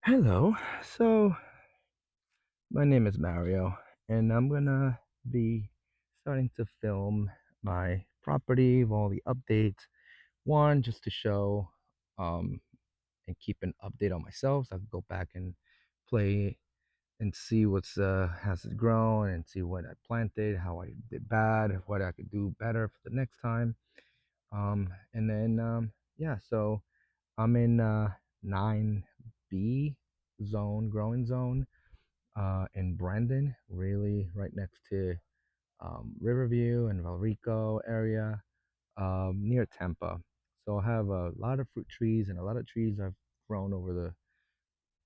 Hello. So, my name is Mario, and I'm gonna be starting to film my property of all the updates. One, just to show um, and keep an update on myself, so I can go back and play and see what's has it grown and see what I planted, how I did bad, what I could do better for the next time. And then yeah, so I'm in 9B zone, growing zone in Brandon, really right next to Riverview and Valrico area, near Tampa. So I have a lot of fruit trees and a lot of trees I've grown over the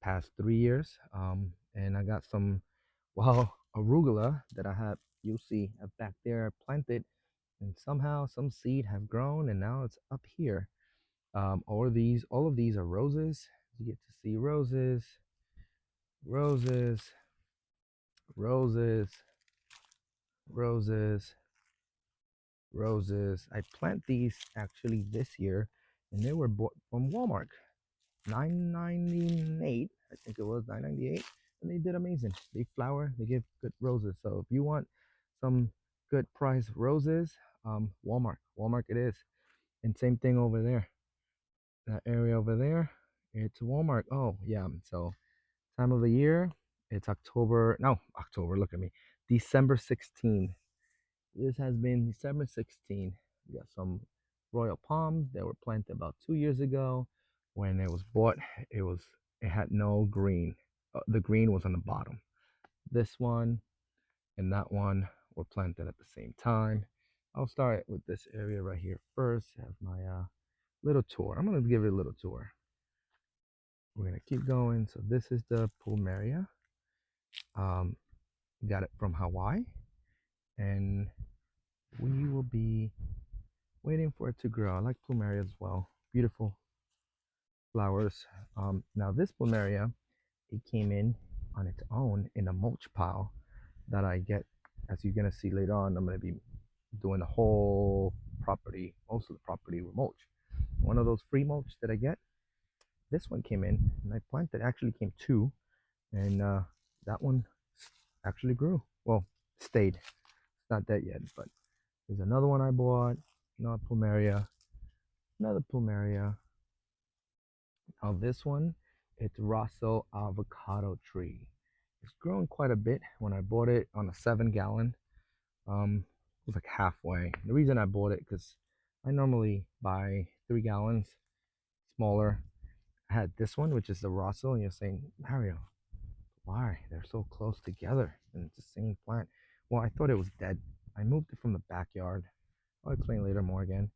past 3 years. And I got some, well, arugula that I have, you'll see back there planted, and somehow some seed have grown, and now it's up here. All of these are roses. You get to see roses, roses, roses, roses, roses. I plant these actually this year, and they were bought from Walmart. 9.98, I think it was 9.98, and they did amazing. They flower, they give good roses. So if you want some good price roses, Walmart it is. And same thing over there, that area over there, it's Walmart. Oh yeah, so time of the year, it's October. No, October. Look at me, December 16th. This has been December 16th. We got some royal palms that were planted about 2 years ago. When it was bought, it had no green. The green was on the bottom. This one and that one were planted at the same time. I'll start with this area right here first. Have my little tour. I'm gonna give it a little tour. We're gonna keep going. So this is the plumeria. Um, got it from Hawaii, and we will be waiting for it to grow. I like plumeria as well. Beautiful flowers. Now this plumeria, it came in on its own in a mulch pile that I get. As you're gonna see later on, I'm gonna be doing the whole property, most of the property with mulch. One of those free mulch that I get. This one came in, and I planted. Actually, came two, and that one actually grew. Well, stayed. It's not dead yet, but there's another one I bought. Another plumeria. Another plumeria. Now this one, it's Russell avocado tree. It's grown quite a bit. When I bought it on a 7 gallon, it was like halfway. The reason I bought it because I normally buy 3 gallons, smaller. I had this one, which is the Russell, and you're saying, Mario, why? They're so close together and it's the same plant. Well, I thought it was dead. I moved it from the backyard. I'll explain later more again.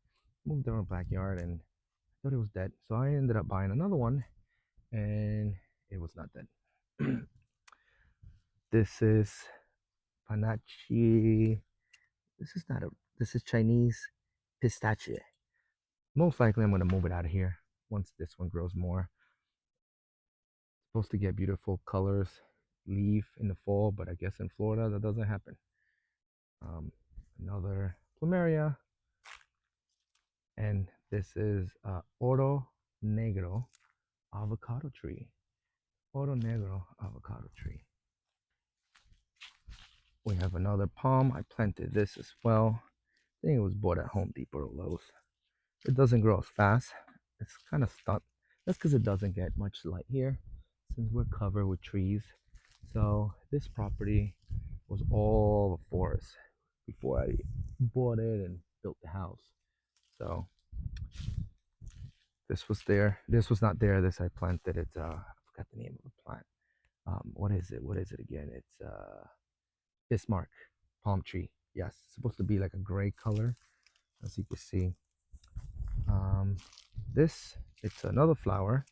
Moved it from the backyard and I thought it was dead. So I ended up buying another one and it was not dead. This is panache. This is not a. This is Chinese pistachio. Most likely, I'm gonna move it out of here once this one grows more. It's supposed to get beautiful colors, leaf in the fall, but I guess in Florida that doesn't happen. Um, Another plumeria, and this is Oro Negro avocado tree. Oro Negro avocado tree. We have another palm. I planted this as well. I think it was bought at Home Depot or Lowe's. It doesn't grow as fast. It's kind of stuck. That's because it doesn't get much light here since we're covered with trees. So this property was all a forest before I bought it and built the house. So this was there. This was not there. This I planted. It's I forgot the name of the plant. What is it? What is it again? It's Bismarck palm tree. Yes, it's supposed to be like a gray color, as you can see. Um, this it's another flower.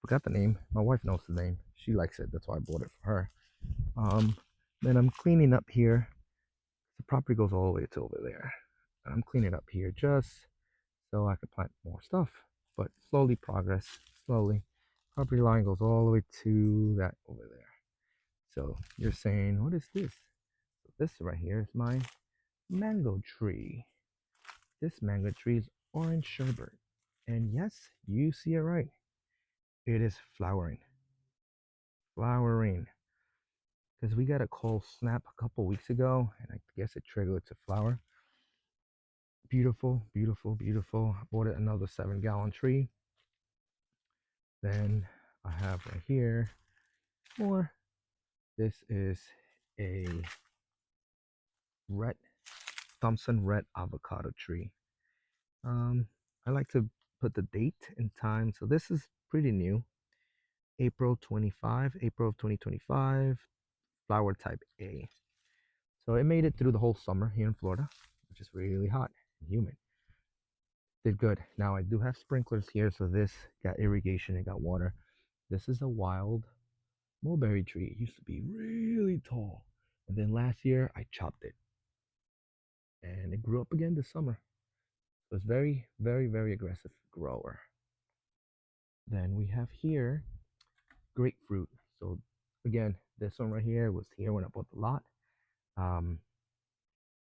Forgot the name. My wife knows the name. She likes it. That's why I bought it for her. Um, then I'm cleaning up here. The property goes all the way to over there. And I'm cleaning up here just so I can plant more stuff. But slowly progress. Slowly. Property line goes all the way to that over there. So you're saying, what is this? So this right here is my mango tree. This mango tree is orange sherbet. And yes, you see it right. It is flowering. flowering. Because we got a cold snap a couple weeks ago, and I guess it triggered it to flower. Beautiful, beautiful, beautiful. I bought it another 7-gallon tree. Then I have right here more. This is a red Thompson red avocado tree. I like to put the date and time. So this is pretty new. April of 2025, flower type A. So it made it through the whole summer here in Florida, which is really hot and humid. Did good. Now I do have sprinklers here, so this got irrigation, it got water. This is a wild mulberry tree. It used to be really tall. And then last year I chopped it. And it grew up again this summer. So it's very, very, very aggressive grower. Then we have here grapefruit. So again, this one right here was here when I bought the lot. Um,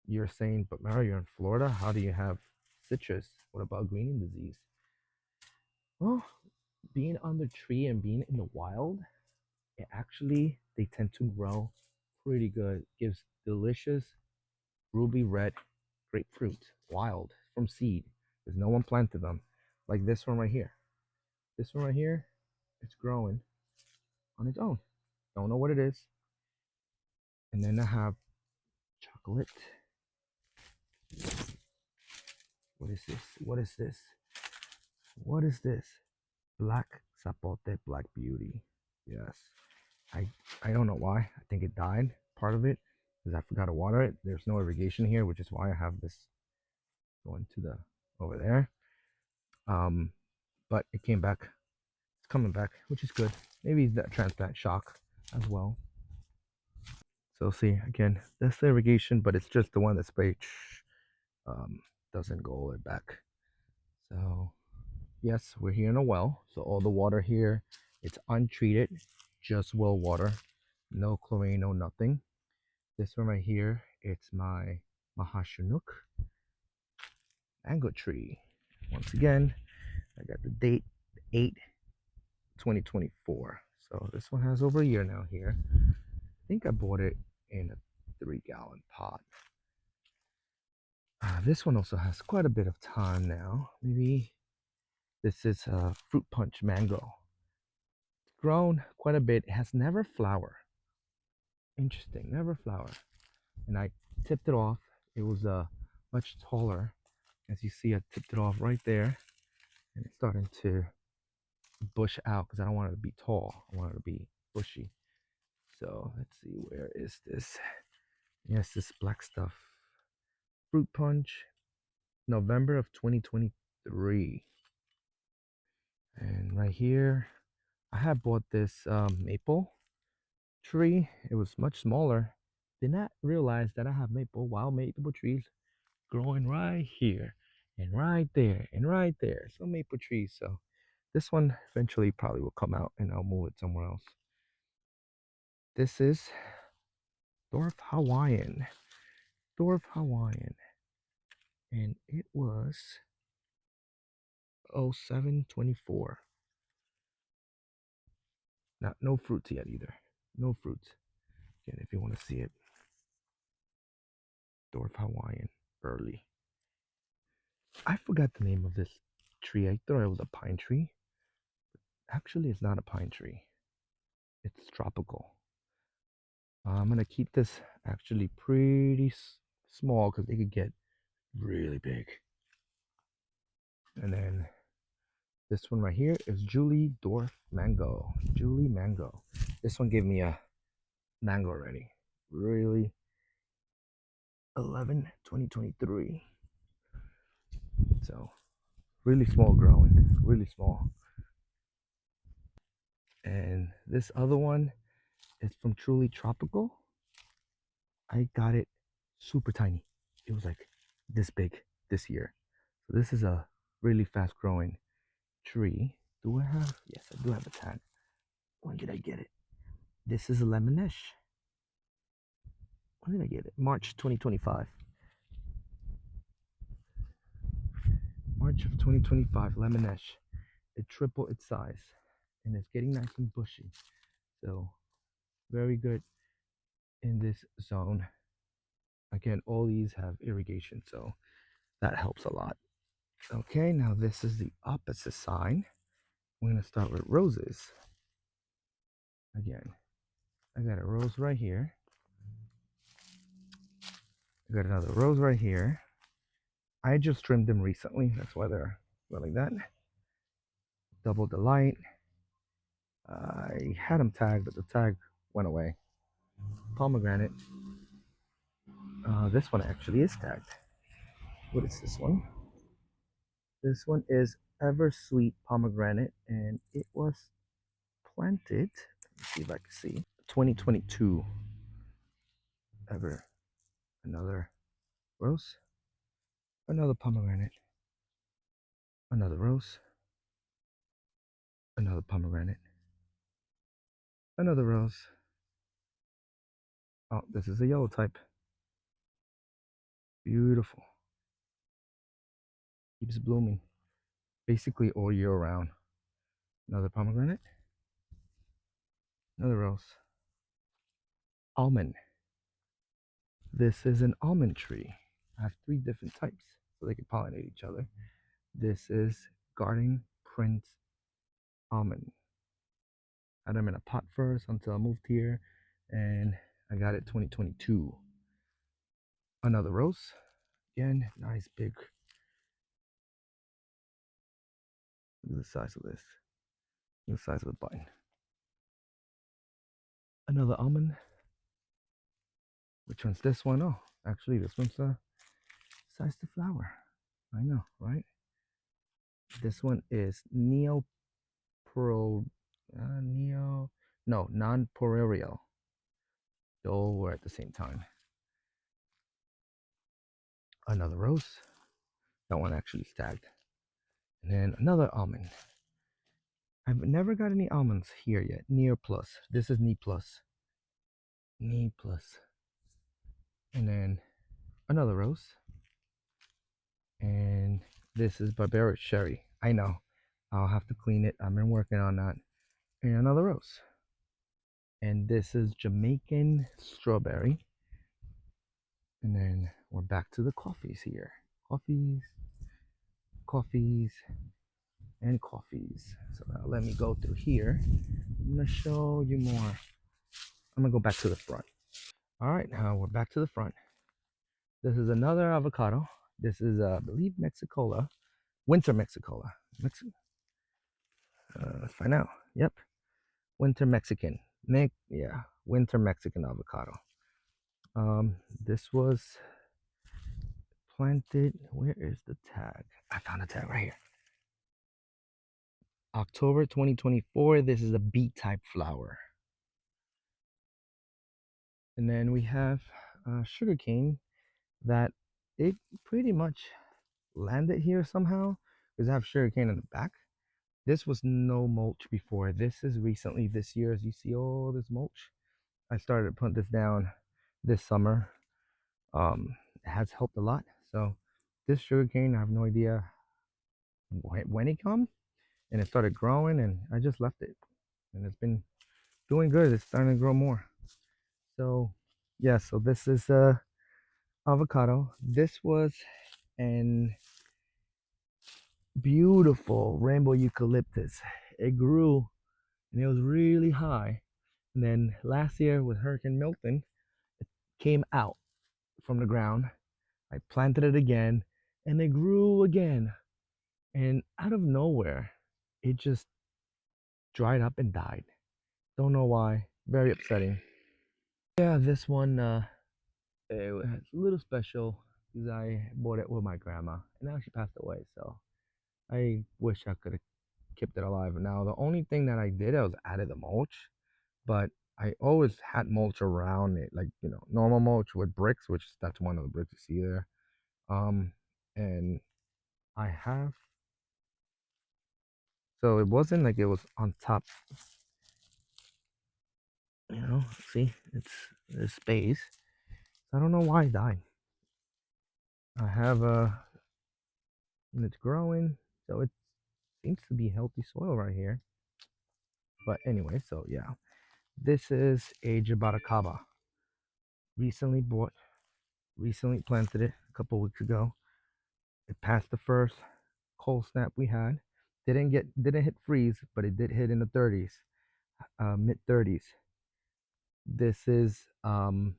you're saying, but Mario, you're in Florida. How do you have citrus? What about greening disease? Well, being on the tree and being in the wild, it actually they tend to grow pretty good. Gives delicious ruby red grapefruit, wild from seed. Because no one planted them, like this one right here. This one right here, it's growing on its own. Don't know what it is. And then I have chocolate. What is this? What is this? What is this? Black Zapote Black Beauty. Yes. I I don't know why. I think it died, part of it, because I forgot to water it. There's no irrigation here, which is why I have this going to the over there. But it came back. It's coming back, which is good. Maybe that transplant shock as well. So see again, that's the irrigation, but it's just the one that's sprayed. Um, doesn't go all the way back. So yes, we're here in a well. So all the water here, it's untreated, just well water, no chlorine, no nothing. This one right here, it's my Mahashunuk mango tree. Once again, I got the date 8 2024. So this one has over a year now here. I think I bought it in a 3-gallon pot. This one also has quite a bit of time now. Maybe this is a fruit punch mango. It's grown quite a bit. It has never flower. Interesting, never flower. And I tipped it off. It was much taller. As you see, I tipped it off right there. And it's starting to bush out because I don't want it to be tall. I want it to be bushy. So let's see, where is this? Yes, this black stuff. Fruit punch, November of 2023. And right here, I have bought this maple tree. It was much smaller. Did not realize that I have wild maple trees growing right here and right there and right there. Some maple trees. So this one eventually probably will come out and I'll move it somewhere else. This is Dwarf Hawaiian. Dwarf Hawaiian. And it was 0724. Not no fruits yet either. No fruits. Again, if you want to see it. Dwarf Hawaiian. Early. I forgot the name of this tree. I thought it was a pine tree. Actually, it's not a pine tree. It's tropical. I'm going to keep this actually pretty small because they could get really big. And then this one right here is Julie Dwarf Mango. Julie Mango. This one gave me a mango already. Really 11/2023. So really small growing. Really small. And this other one is from Truly Tropical. I got it super tiny. It was like this big this year. So this is a really fast growing tree. Do I have? Yes, I do have a tag. When did I get it? This is a Lemonish. When did I get it? March 2025. March of 2025, Lemonish. It tripled its size and it's getting nice and bushy. So very good in this zone. Again, all these have irrigation, so that helps a lot. Okay, now this is the opposite side. We're gonna start with roses. Again, I got a rose right here. I got another rose right here. I just trimmed them recently. That's why they're like that. Double Delight. I had them tagged, but the tag went away. Pomegranate. This one actually is tagged. What is this one? This one is Ever Sweet Pomegranate, and it was planted. Let me see if I can see. 2022. Ever. Another rose. Another pomegranate. Another rose. Another pomegranate. Another rose. Oh, this is a yellow type. Beautiful. Keeps blooming. Basically all year round. Another pomegranate. Another rose. Almond. This is an almond tree. I have 3 different types so they can pollinate each other. This is Garden Prince Almond. I had them in a pot first until I moved here, and I got it 2022. Another rose. Again, nice big. Look at the size of this. Look at the size of the button. Another almond. Which one's this one? Oh, actually, this one's the size the flower. I know, right? This one is Neo Pro. Neo. No, non-porereal. They all were at the same time. Another rose. That one actually tagged. And then another almond. I've never got any almonds here yet. Near Plus. This is Knee Plus. Knee Plus. And then another rose. And this is Barbera Cherry. I know. I'll have to clean it. I've been working on that. And another rose. And this is Jamaican Strawberry. And then we're back to the coffees here. Coffees, coffees, and coffees. So now let me go through here. I'm gonna show you more. I'm gonna go back to the front. All right, now we're back to the front. This is another avocado. This is, I believe, Mexicola, Winter Mexicola. Let's find out. Yep, Winter Mexican. Yeah, Winter Mexican avocado. This was planted. Where is the tag? I found a tag right here. October 2024. This is a beet type flower. And then we have sugarcane that it pretty much landed here somehow because I have sugarcane in the back. This was no mulch before. This is recently this year, as you see all this mulch. I started putting this down this summer. It has helped a lot. So this sugarcane, I have no idea when it come, and it started growing, and I just left it, and it's been doing good. It's starting to grow more. So yeah, so this is avocado. This was an beautiful rainbow eucalyptus. It grew and it was really high. And then last year with Hurricane Milton, it came out from the ground. I planted it again and it grew again. And out of nowhere, it just dried up and died. Don't know why. Very upsetting. Yeah, this one it was a little special because I bought it with my grandma and now she passed away. So I wish I could have kept it alive. Now the only thing that I did, I was added the mulch, but I always had mulch around it, like normal mulch with bricks, which that's one of the bricks you see there. And I have, so it wasn't like it was on top. See, it's there's space. I don't know why it died. I have and it's growing, so it seems to be healthy soil right here. But anyway, so yeah, This is a Jaboticaba. Recently bought, recently planted it a couple weeks ago. It passed the first cold snap we had. Didn't hit freeze, but it did hit in the 30s, mid 30s. This is the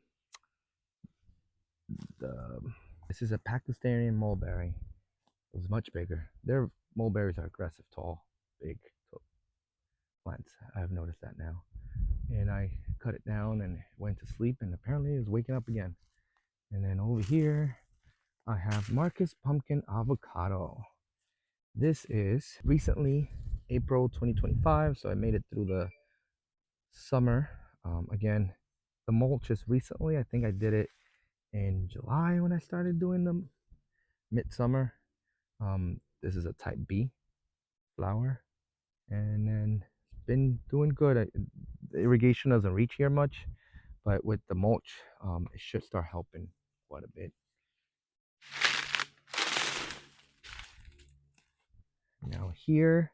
this is a Pakistani mulberry. It was much bigger. Their mulberries are aggressive, tall, big plants. I've noticed that now. And I cut it down and went to sleep, and apparently it's waking up again. And then over here, I have Marcus Pumpkin Avocado. This is recently April 2025, so I made it through the summer. Again, the mulch is recently. I think I did it in July when I started doing them midsummer. This is a type B flower, and then it's been doing good. The irrigation doesn't reach here much, but with the mulch, it should start helping quite a bit. Now here,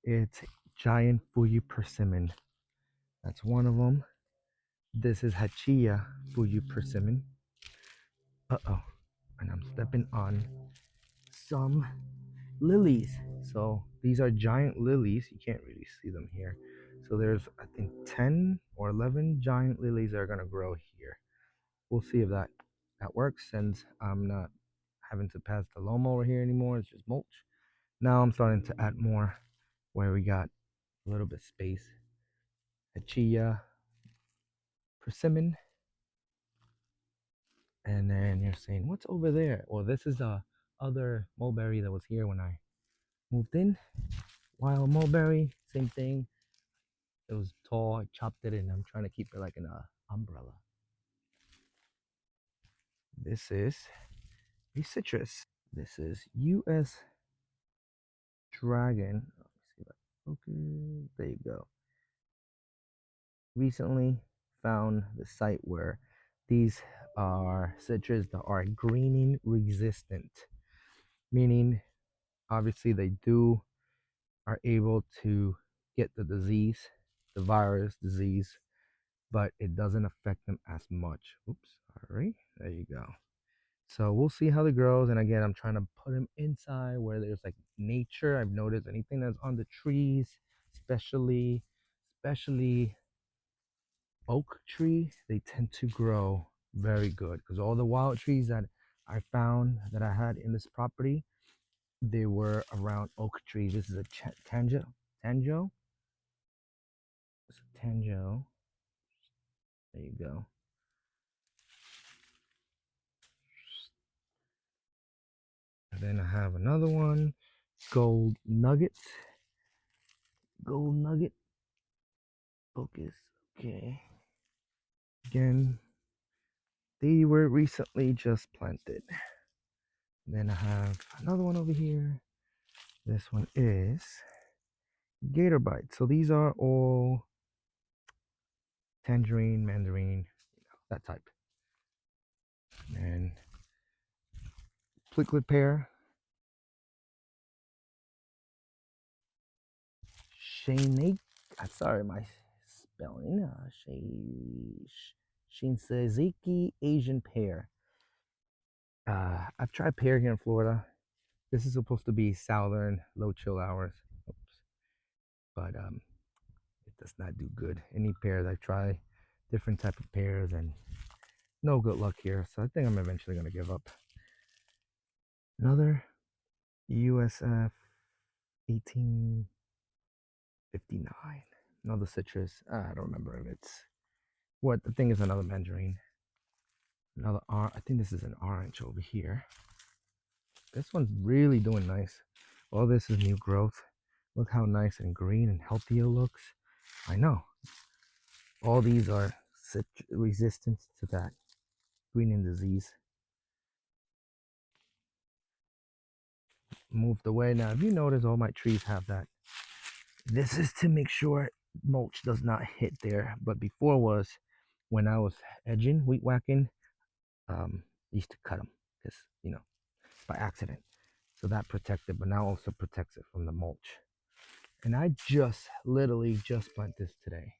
it's giant Fuyu persimmon. That's one of them. This is Hachiya Fuyu persimmon. Uh-oh, and I'm stepping on some lilies. So these are giant lilies. You can't really see them here. So there's, I think, 10 or 11 giant lilies that are gonna grow here. We'll see if that works, since I'm not having to pass the loam over here anymore. It's just mulch. Now I'm starting to add more where we got a little bit space. Achia persimmon. And then you're saying, what's over there? Well, this is the other mulberry that was here when I moved in. Wild mulberry, same thing. It was tall. I chopped it, and I'm trying to keep it like an umbrella. This is a citrus. This is U.S. Dragon. Let me see if I can focus. There you go. Recently found the site where these are citrus that are greening resistant, meaning obviously they are able to get the disease, the virus disease, but it doesn't affect them as much. Oops, all right, there you go. So we'll see how it grows. And again, I'm trying to put them inside where there's like nature. I've noticed anything that's on the trees, especially oak tree, they tend to grow very good, because all the wild trees that I found that I had in this property, they were around oak trees. This is a tanjo. It's a tanjo. There you go. And then I have another one, gold nugget. Gold nugget. Focus. Okay. Again, they were recently just planted. Then I have another one over here. This one is Gator Bite. So these are all tangerine, mandarin, that type. And pricklet pear, Shinseiki. Sorry, my spelling. Shinseiki Asian pear. I've tried pear here in Florida. This is supposed to be southern, low chill hours. Oops. But it does not do good. Any pears I've tried, different type of pears, and no good luck here. So I think I'm eventually gonna give up. Another USF 1859. Another citrus. I don't remember if it's what the thing is. Another mandarin. Another I think this is an orange over here. This one's really doing nice. All this is new growth. Look how nice and green and healthy it looks. I know. All these are resistant to that greening disease. Moved away. Now, if you notice, all my trees have that. This is to make sure mulch does not hit there. But before was when I was edging, wheat whacking, used to cut them because, by accident. So that protected, but now also protects it from the mulch. And I literally just planted this today.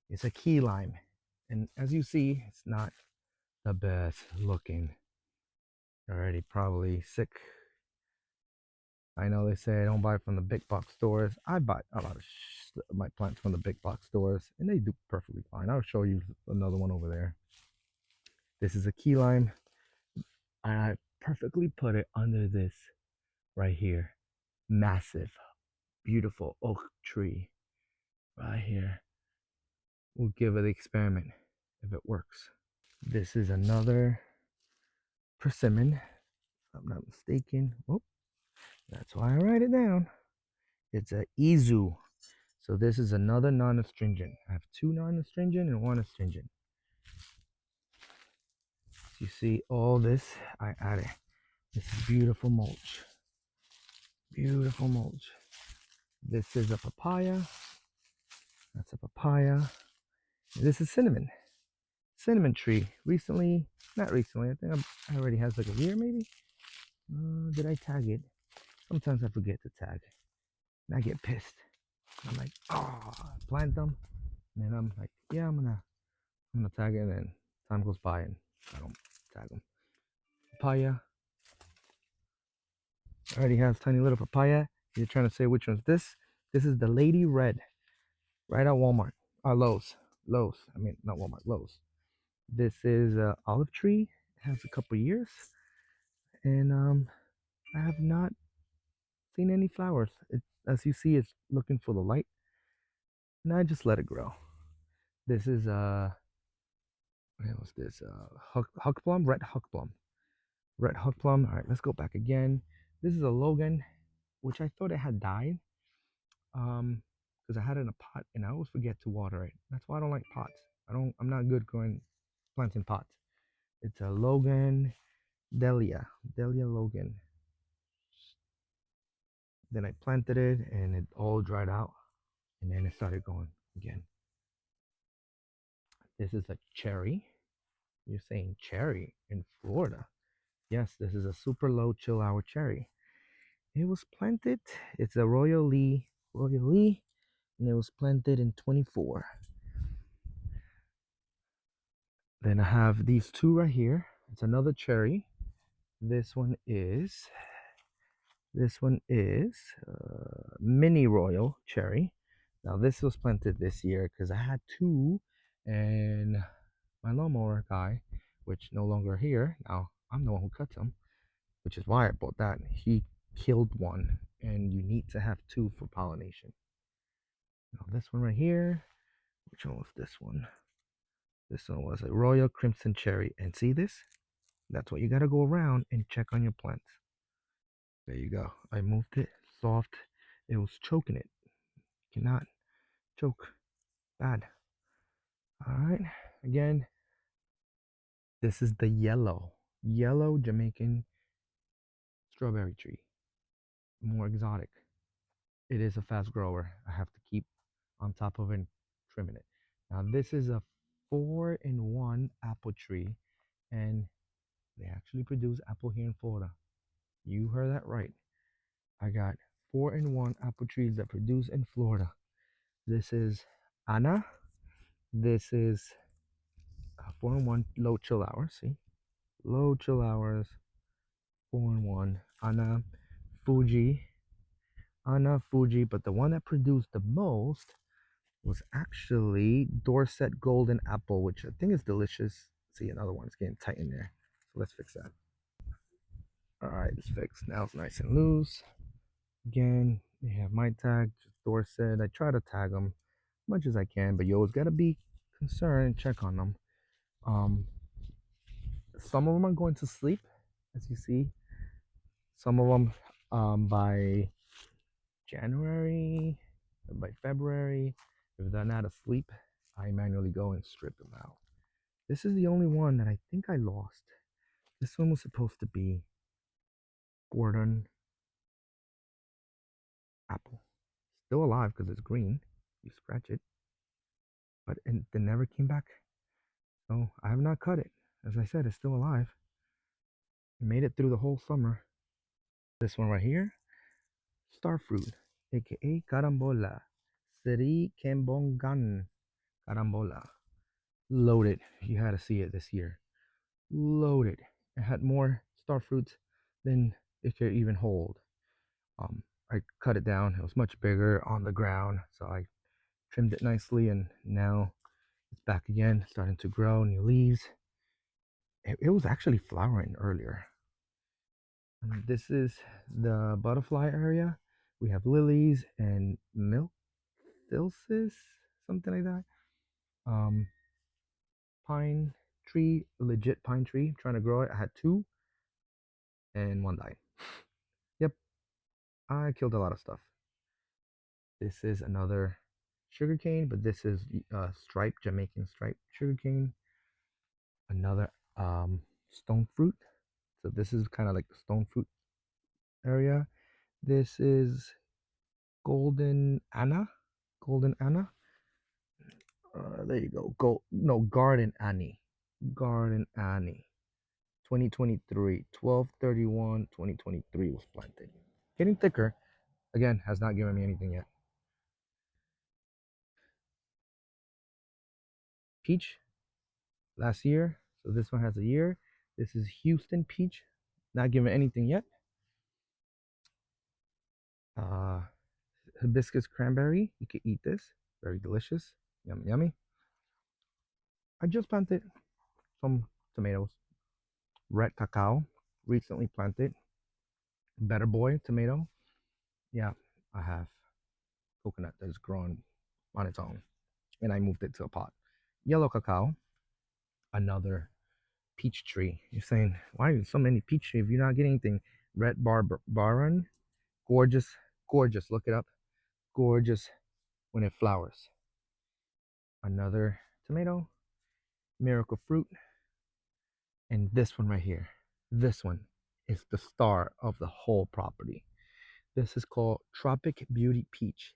It's a key lime. And as you see, it's not the best looking. Already probably sick. I know they say I don't buy from the big box stores. I buy a lot of my plants from the big box stores, and they do perfectly fine. I'll show you another one over there. This is a key lime, and I perfectly put it under this right here. Massive, beautiful oak tree right here. We'll give it the experiment if it works. This is another persimmon, if I'm not mistaken. Oh, that's why I write it down. It's a Izu. So this is another non-astringent. I have two non-astringent and one astringent. You see all this I added. This is beautiful mulch. Beautiful mulch. This is a papaya. That's a papaya. This is cinnamon. Cinnamon tree. Recently, not recently, I think I already has like a year maybe. Did I tag it? Sometimes I forget to tag. And I get pissed. I'm like, oh, plant them. And then I'm like, yeah, I'm gonna tag it, and then time goes by and I don't tag them. Papaya. Already has tiny little papaya. You're trying to say which one's this? This is the Lady Red. Right at Walmart. Lowe's. Lowe's. I mean, not Walmart, Lowe's. This is a olive tree. It has a couple years. And I have not seen any flowers. As you see, it's looking for the light. And I just let it grow. This is what was this? Huck plum, red huck plum. Red huck plum. All right, let's go back again. This is a Logan, which I thought it had died. Because I had it in a pot and I always forget to water it. That's why I don't like pots. I'm not good growing plants in pots. It's a Logan Delia Logan. Then I planted it and it all dried out, and then it started going again. This is a cherry. You're saying cherry in Florida? Yes, this is a super low chill hour cherry. It was planted. It's a Royal Lee, and it was planted in 24. Then I have these two right here. It's another cherry. This one is mini royal cherry. Now this was planted this year because I had two, and my lawnmower guy, which no longer here now, I'm the one who cuts them, which is why I bought that. He killed one, and you need to have two for pollination. Now this one right here, which one was this one? This one was a royal crimson cherry, and see this? That's what you gotta go around and check on your plants. There you go. I moved it soft. It was choking it. Cannot choke. Bad. Alright. Again, this is the yellow Jamaican strawberry tree. More exotic. It is a fast grower. I have to keep on top of it and trimming it. Now this is a 4-in-1 apple tree, and they actually produce apple here in Florida. You heard that right. I got 4-in-1 apple trees that produce in Florida. This is Anna. This is 4-in-1 low chill hours. See, low chill hours, 4-in-1 Anna Fuji. But the one that produced the most was actually Dorset Golden Apple, which I think is delicious. See, another one's getting tight in there. So let's fix that. All right, it's fixed. Now it's nice and loose. Again, they have my tag, just Dorset. I try to tag them as much as I can, but you always got to be concerned and check on them. Some of them are going to sleep, as you see. Some of them by January, by February, if they're not asleep, I manually go and strip them out. This is the only one that I think I lost. This one was supposed to be Gordon apple. Still alive because it's green. You scratch it. But it never came back. So I have not cut it. As I said, it's still alive. It made it through the whole summer. This one right here, star fruit, aka carambola, Sri Kembongan. Carambola. Loaded. You had to see it this year. Loaded. It had more star fruits than it could even hold. I cut it down. It was much bigger on the ground, so I trimmed it nicely, and now it's back again, starting to grow new leaves. It was actually flowering earlier. This is the butterfly area. We have lilies and milk thylsis, something like that. Um, Pine tree, legit pine tree. I'm trying to grow it. I had two, and one died. Yep, I killed a lot of stuff. This is another sugarcane, but this is striped Jamaican striped sugarcane. Another stone fruit. So this is kind of like the stone fruit area. This is golden Anna. Golden Anna. There you go. No, Garden Annie. Garden Annie. 2023. 12/31, 2023 was planted. Getting thicker. Again, has not given me anything yet. Peach. Last year. So this one has a year. This is Houston peach. Not giving anything yet. Uh, Hibiscus cranberry. You can eat this. Very delicious. Yummy, yummy. I just planted some tomatoes. Red cacao. Recently planted. Better boy tomato. Yeah, I have coconut that is growing on its own. And I moved it to a pot. Yellow cacao. Another peach tree. You're saying, why are so many peach trees if you're not getting anything? Red Baron. Gorgeous. Gorgeous. Look it up. Gorgeous when it flowers. Another tomato. Miracle fruit. And this one right here. This one is the star of the whole property. This is called Tropic Beauty Peach.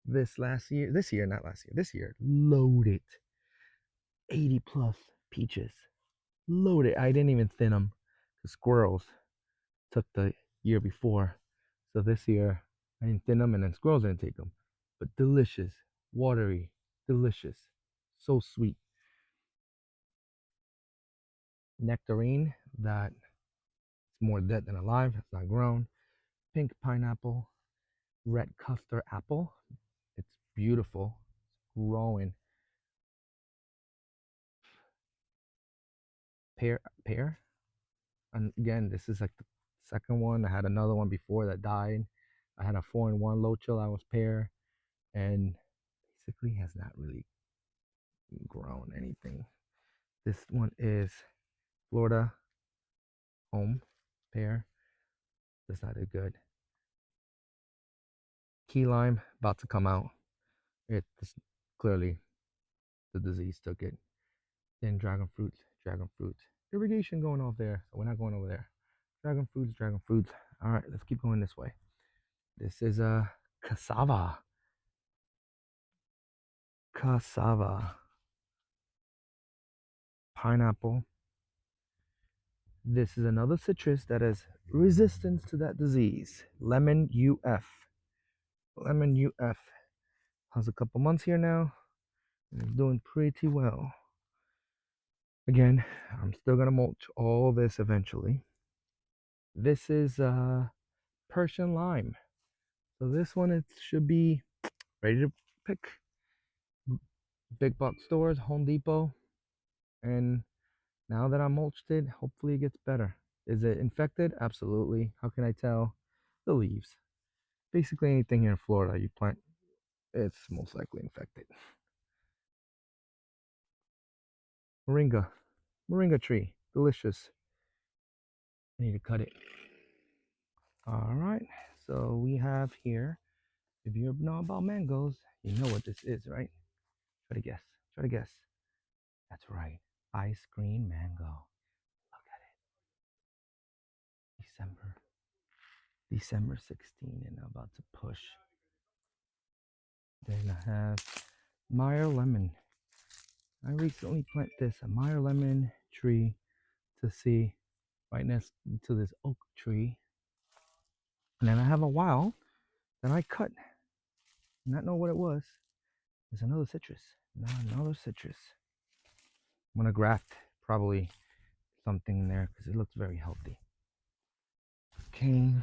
This year, not last year, this year, loaded 80 plus peaches. Loaded. I didn't even thin them. The squirrels took the year before. So this year, I didn't thin them, and then squirrels didn't take them. But delicious, watery, delicious, so sweet. Nectarine that it's more dead than alive. It's not grown. Pink pineapple, red custard apple. It's beautiful. It's growing. Pear. And again, this is like the second one. I had another one before that died. I had a 4-in-1 low chill. I was pear, and basically has not really grown anything. This one is Florida home pear. That's not a good. Key lime about to come out. It's clearly the disease took it. Then dragon fruits. Irrigation going off there, so we're not going over there. Dragon fruits. All right, let's keep going this way. This is a cassava. Cassava. Pineapple. This is another citrus that has resistance to that disease. Lemon UF. Lemon UF has a couple months here now, and it's doing pretty well. Again, I'm still gonna mulch all this eventually. This is Persian lime. So this one, it should be ready to pick. Big box stores, Home Depot, and now that I mulched it, hopefully it gets better. Is it infected? Absolutely. How can I tell? The leaves. Basically anything here in Florida you plant, it's most likely infected. Moringa. Moringa tree. Delicious. I need to cut it. All right. So we have here, if you know about mangoes, you know what this is, right? Try to guess. Try to guess. That's right. Ice cream mango. Look at it. December 16, and I'm about to push. Then I have Meyer lemon. I recently planted this, a Meyer lemon tree, to see right next to this oak tree. And then I have a wild that I cut. Not know what it was. There's another citrus. Now another citrus. I'm gonna graft probably something in there because it looks very healthy. Okay,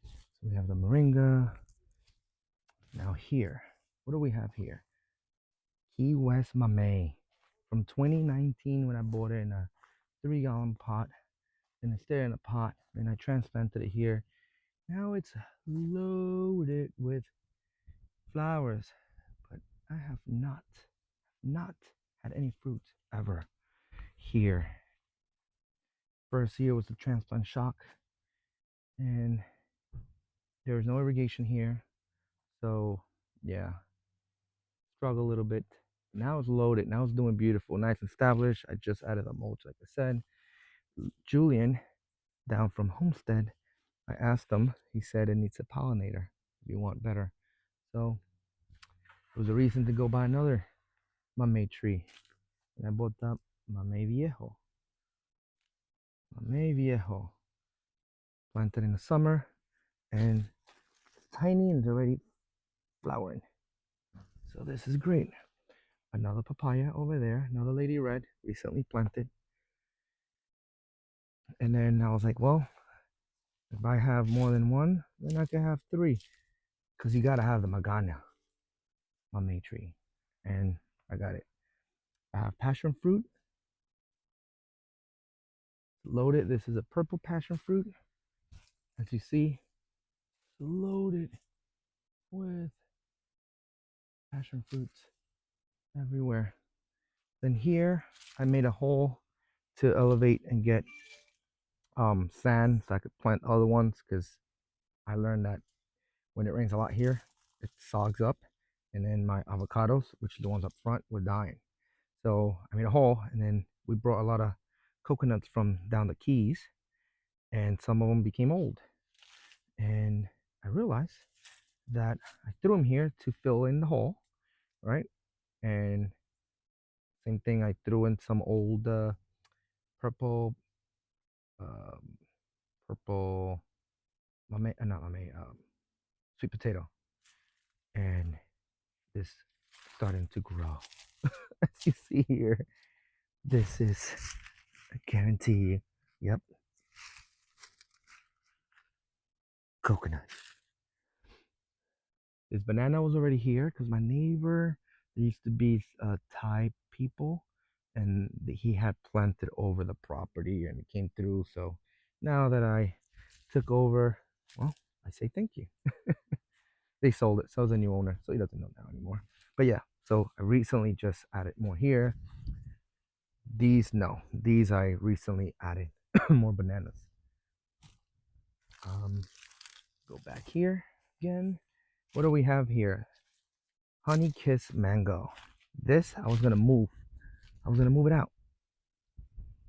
so we have the moringa. Now here, what do we have here? Key West Mamey from 2019 when I bought it in a 3-gallon pot. And I stayed in a pot. And I transplanted it here. Now it's loaded with flowers, but I have not had any fruit ever here. First year was the transplant shock, and there was no irrigation here, so yeah, struggle a little bit. Now it's loaded. Now it's doing beautiful, nice and established. I just added the mulch, like I said. Julian down from Homestead, I asked him. He said it needs a pollinator if you want better. So it was a reason to go buy another mamey tree, and I bought that mamey viejo. Mamey viejo, planted in the summer, and it's tiny and it's already flowering. So this is great. Another papaya over there, another lady red, recently planted. And then I was like, well, if I have more than one, then I can have three. Because you got to have the magana, mamey tree. And I got it. I have passion fruit loaded. This is a purple passion fruit. As you see, loaded with passion fruits everywhere. Then here, I made a hole to elevate and get sand so I could plant other ones because I learned that when it rains a lot here, it sogs up, and then my avocados, which are the ones up front, were dying. So I made a hole, and then we brought a lot of coconuts from down the Keys, and some of them became old. And I realized that I threw them here to fill in the hole, right? And same thing, I threw in some old purple, um, purple, not mame, sweet potato, and this starting to grow. As you see here, this is, I guarantee you, yep, coconut. This banana was already here because my neighbor, there used to be Thai people, and he had planted over the property and it came through. So now that I took over, well, I say thank you. They sold it, so it's a new owner, so he doesn't know now anymore. But yeah, so I recently just added more here. These, no, these I recently added more bananas. Go back here again. What do we have here? Honey Kiss Mango. This I was gonna move. I was gonna move it out,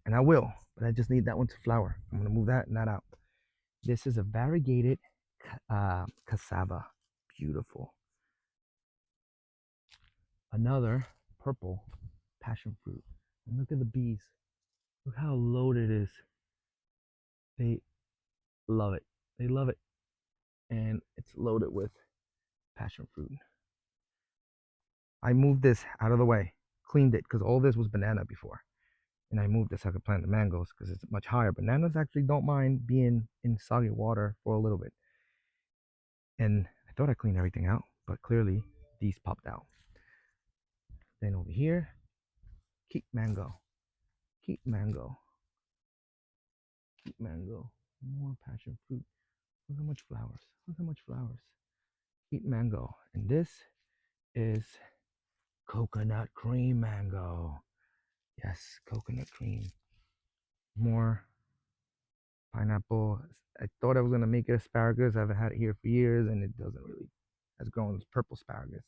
and I will, but I just need that one to flower. I'm gonna move that and that out. This is a variegated cassava. Beautiful. Another purple passion fruit. And look at the bees. Look how loaded it is. They love it. They love it. And it's loaded with passion fruit. I moved this out of the way, cleaned it, because all this was banana before. And I moved this so I could plant the mangoes because it's much higher. Bananas actually don't mind being in soggy water for a little bit. And I thought I cleaned everything out, but clearly these popped out. Then over here, keep mango. Keep mango. Keep mango. More passion fruit. Look how much flowers. Look how much flowers. Keep mango. And this is coconut cream mango. Yes, coconut cream. More pineapple. I thought I was gonna make it asparagus. I've had it here for years and it doesn't really has grown as purple asparagus.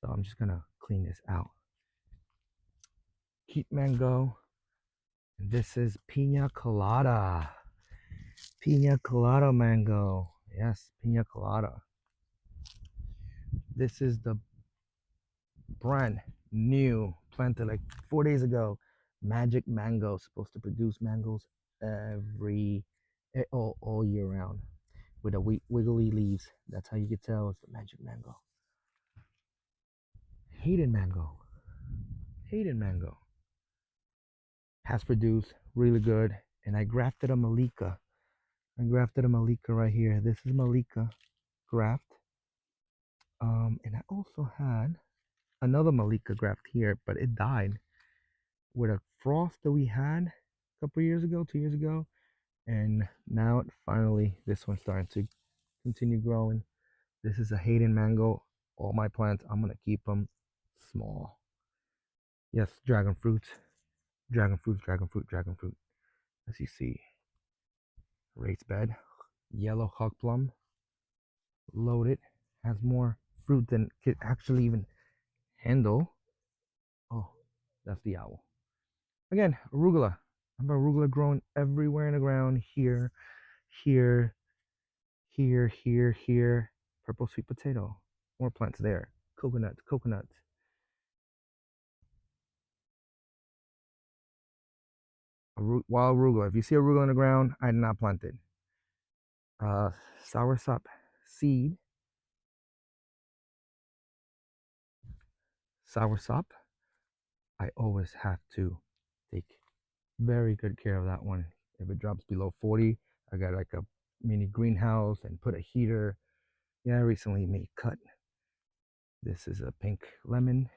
So I'm just gonna clean this out. Keep mango. And this is pina colada. Pina colada mango. Yes, pina colada. This is the brand new, planted like 4 days ago. Magic mango, supposed to produce mangoes all year round with the wiggly leaves. That's how you can tell it's the magic mango. Hayden mango. Hayden mango has produced really good. And I grafted a Malika. I grafted a Malika right here. This is Malika graft. And I also had another Malika graft here, but it died with a frost that we had a couple years ago, 2 years ago. And now finally, this one's starting to continue growing. This is a Hayden mango. All my plants, I'm gonna keep them small. Yes, dragon fruit, dragon fruit, dragon fruit, dragon fruit. As you see, raised bed, yellow hog plum, loaded, has more fruit than it actually even handle. Oh, that's the owl. Again, arugula. I have arugula growing everywhere in the ground. Here, here, here, here, here. Purple sweet potato. More plants there. Coconuts, coconuts. Wild arugula. If you see arugula on the ground, I did not plant it. Soursop seed. Soursop. I always have to take very good care of that one. If it drops below 40, I got like a mini greenhouse and put a heater. Yeah, I recently made cut. This is a pink lemon,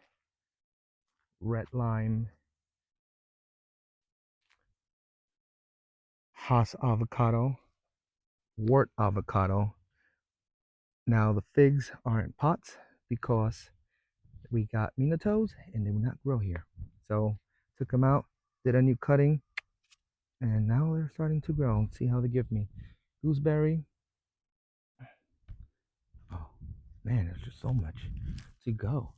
red lime, Hass avocado, wart avocado. Now the figs are in pots because we got nematodes and they will not grow here. So took them out, did a new cutting, and now they're starting to grow. Let's see how they give me. Gooseberry. Oh man, there's just so much to go.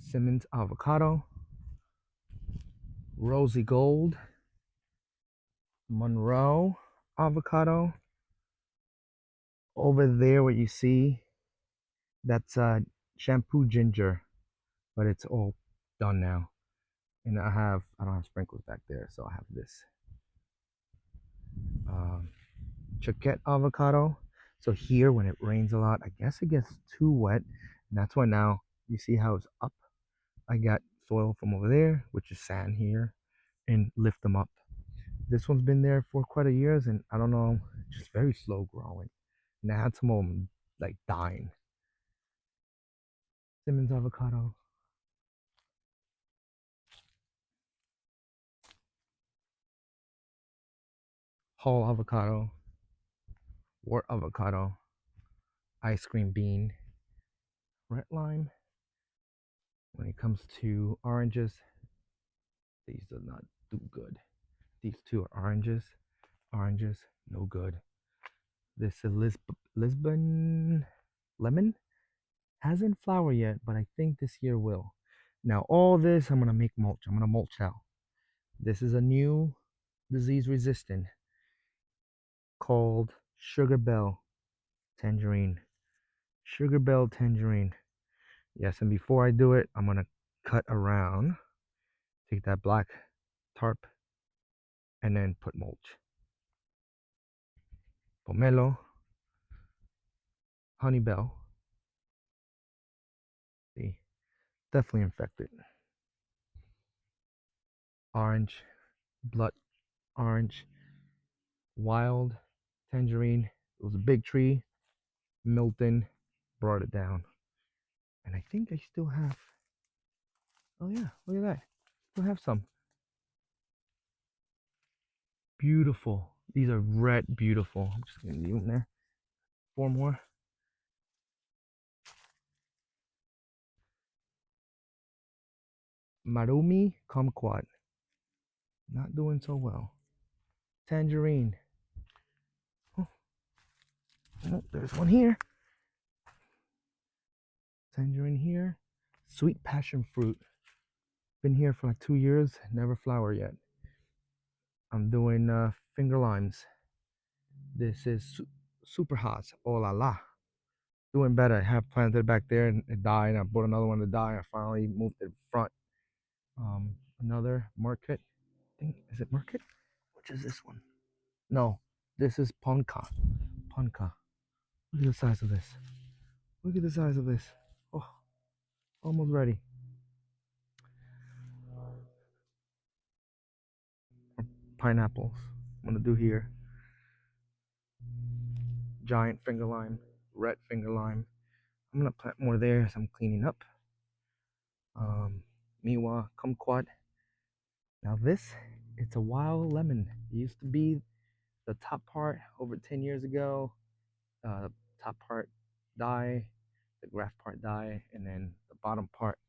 Simmons avocado, Rosy Gold, Monroe avocado. Over there, what you see, that's shampoo ginger, but it's all done now. And I don't have sprinkles back there, so I have this um, Choquette avocado. So here, when it rains a lot, I guess it gets too wet, and that's why now you see how it's up. I got soil from over there, which is sand here, and lift them up. This one's been there for quite a years, and I don't know, just very slow growing. And I had some of them like dying. Simmons avocado, Hall avocado, wart avocado, ice cream bean, red lime. When it comes to oranges, these do not do good. These two are oranges. Oranges, no good. This is Lisbon lemon. Hasn't flowered yet, but I think this year will. Now all this, I'm gonna make mulch. I'm gonna mulch out. This is a new disease resistant called Sugar Bell Tangerine. Sugar Bell Tangerine. Yes, and before I do it, I'm gonna cut around, take that black tarp, and then put mulch. Pomelo, honey bell. See, definitely infected. Orange, blood orange, wild tangerine. It was a big tree. Milton brought it down. And I think I still have, oh yeah, look at that. Still have some. Beautiful. These are red, beautiful. I'm just gonna leave them there. 4 more. Marumi kumquat. Not doing so well. Tangerine. Oh, oh, there's one here. Tangerine here. Sweet passion fruit. Been here for like 2 years. Never flowered yet. I'm doing finger limes. This is super hot. Oh la la. Doing better. I have planted it back there and it died. I bought another one to die. I finally moved it front. Another market. I think, is it market? Which is this one? No, this is Ponca. Ponca. Look at the size of this. Look at the size of this. Oh, almost ready. pineapples. I'm gonna do here giant finger lime, red finger lime. I'm gonna plant more there as I'm cleaning up. Miwa kumquat. Now this, it's a wild lemon. It used to be the top part over 10 years ago. Top part die, the graft part die, and then the bottom part.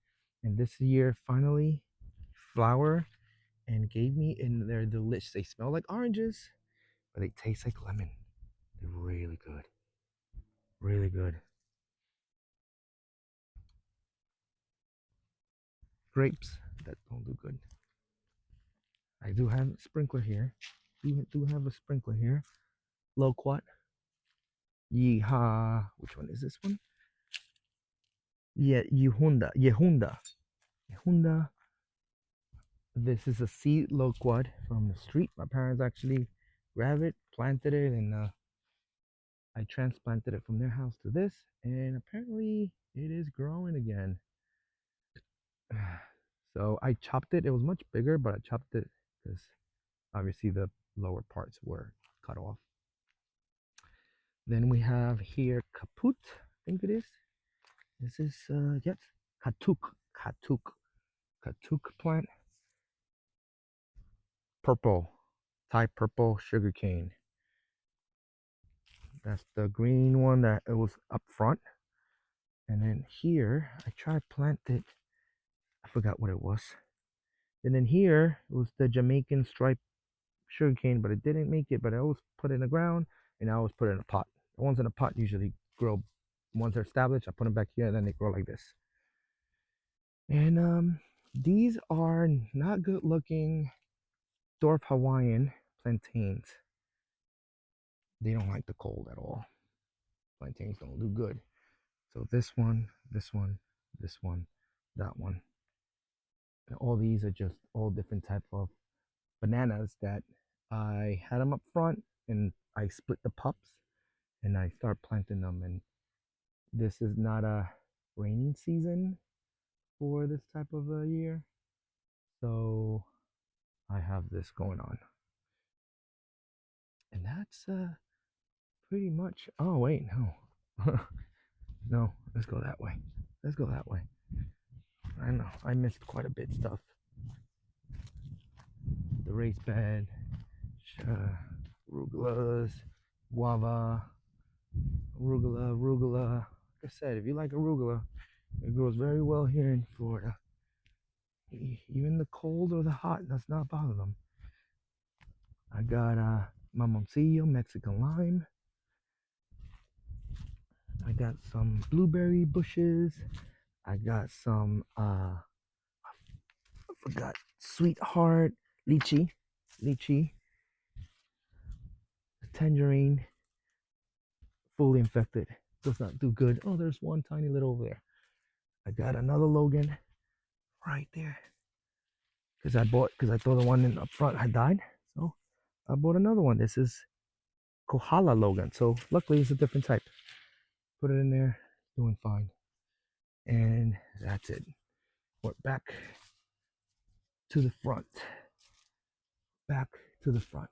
And this year finally flower and gave me, and they're delicious. They smell like oranges, but they taste like lemon. They're really good. Really good. Grapes that don't do good. I do have a sprinkler here. Do have a sprinkler here. Loquat. Yeehaw. Which one is this one? Yeah, Yehunda. Yehunda. Yehunda. This is a seed loquat from the street. My parents actually grabbed it, planted it, and I transplanted it from their house to this. And apparently it is growing again. So I chopped it. It was much bigger, but I chopped it because obviously the lower parts were cut off. Then we have here kaput, I think it is. This is yes, katuk, katuk, katuk plant. Purple, Thai purple sugarcane. That's the green one that it was up front. And then here I tried planted. I forgot what it was. And then here it was the Jamaican striped sugarcane, but it didn't make it. But I always put it in the ground, and I always put it in a pot. The ones in a pot usually grow. Once they're established, I put them back here, and then they grow like this. And these are not good looking dwarf Hawaiian plantains. They don't like the cold at all. Plantains don't do good. So this one, this one, this one, that one. And all these are just all different type of bananas that I had them up front, and I split the pups and I start planting them. And this is not a raining season for this type of a year, so I have this going on. And that's pretty much. Oh wait, no. No, let's go that way. Let's go that way. I know I missed quite a bit stuff. The raised bed, arugulas, guava, arugula. Like I said, if you like arugula, it grows very well here in Florida. Even the cold or the hot does not bother them. I got mamoncillo, Mexican lime. I got some blueberry bushes. I got some I forgot, sweetheart, lychee, tangerine, fully infected. Does not do good. Oh, there's one tiny little over there. I got another Logan right there. Because I thought the one in up front had died. So I bought another one. This is Kohala Logan. So luckily it's a different type. Put it in there, doing fine. And that's it. We're back to the front. Back to the front.